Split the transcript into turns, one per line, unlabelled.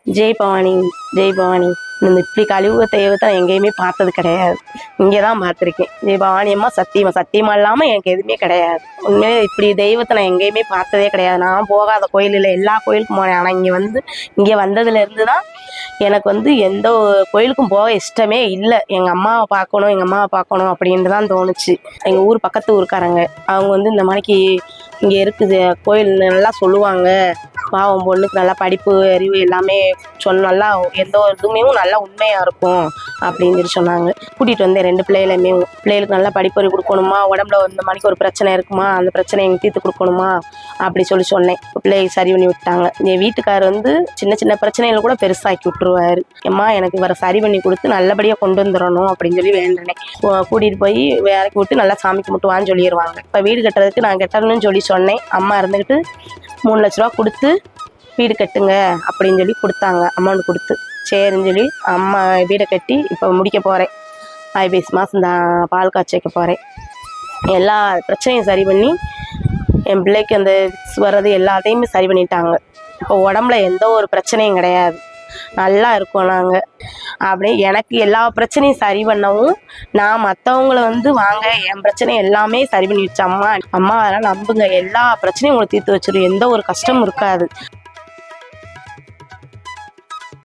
ஜெய் பவானி, ஜெய் பவானி. இந்த இப்படி கழிவு தெய்வத்தை எங்கேயுமே பார்த்தது கிடையாது. இங்கே தான் பார்த்துருக்கேன். ஜெய் பவானி அம்மா சத்தியமாக இல்லாமல் எனக்கு எதுவுமே கிடையாது. உண்மையிலே இப்படி தெய்வத்தை நான் எங்கேயுமே பார்த்ததே கிடையாது. நான் போகாத கோயில் இல்லை, எல்லா கோயிலுக்கும் போனேன். ஆனால் இங்கே வந்ததுலேருந்து தான் எனக்கு எந்த கோயிலுக்கும் போக இஷ்டமே இல்லை. எங்கள் அம்மாவை பார்க்கணும் அப்படின்ட்டு தான் தோணுச்சு. எங்கள் ஊர் பக்கத்து ஊருக்காரங்க அவங்க இந்த மாதிரிக்கு இங்கே இருக்குது கோயில் நல்லா சொல்லுவாங்க, பாவம் பொண்ணுக்கு நல்லா படிப்பு அறிவு எல்லாமே நல்லா எந்த ஒரு இதுவுமே நல்லா உண்மையாக இருக்கும் அப்படின்னு சொல்லி சொன்னாங்க. கூட்டிகிட்டு வந்தேன் 2 பிள்ளைகளுக்கு நல்லா படிப்பறிவு கொடுக்கணுமா, உடம்புல இந்த மாதிரிக்கு ஒரு பிரச்சனை இருக்குமா, அந்த பிரச்சனை எங்கள் தீர்த்து கொடுக்கணுமா அப்படி சொல்லி சொன்னேன். பிள்ளைகள் சரி பண்ணி விட்டாங்க. என் வீட்டுக்காரர் சின்ன சின்ன பிரச்சனைகள் கூட பெருசாக்கி விட்டுருவார். அம்மா எனக்கு இவரை சரி பண்ணி கொடுத்து நல்லபடியாக கொண்டு வந்துடணும் அப்படின்னு சொல்லி வேண்டினேன். கூட்டிகிட்டு போய் வேலைக்கு விட்டு நல்லா சாமி கும்பிட்டுவான்னு சொல்லிடுவாங்க. இப்போ வீடு கட்டுறதுக்கு நான் கட்டணும்னு சொல்லி சொன்னேன். அம்மா இருந்துக்கிட்டு 3 லட்ச ரூபா கொடுத்து வீடு கட்டுங்க அப்படின்னு சொல்லி கொடுத்தாங்க. அமௌண்ட் கொடுத்து சரின்னு சொல்லி அம்மா வீடை கட்டி இப்போ முடிக்க போகிறேன். 5 மாதம் தான் பால் காய்ச்சி வைக்க போகிறேன். எல்லா பிரச்சனையும் சரி பண்ணி என் பிள்ளைக்கு அந்த வர்றது எல்லாத்தையுமே சரி பண்ணிட்டாங்க. இப்போ உடம்புல எந்த ஒரு பிரச்சனையும் கிடையாது, நல்லா இருக்கோம் நாங்கள். அப்படியே எனக்கு எல்லா பிரச்சனையும் சரி பண்ணவும் நான் மற்றவங்கள வாங்க என் பிரச்சனை எல்லாமே சரி பண்ணி வச்ச அம்மா அதெல்லாம் நம்புங்க, எல்லா பிரச்சனையும் உங்களுக்கு தீர்த்து வச்சிடும், எந்த ஒரு கஷ்டமும் இருக்காது.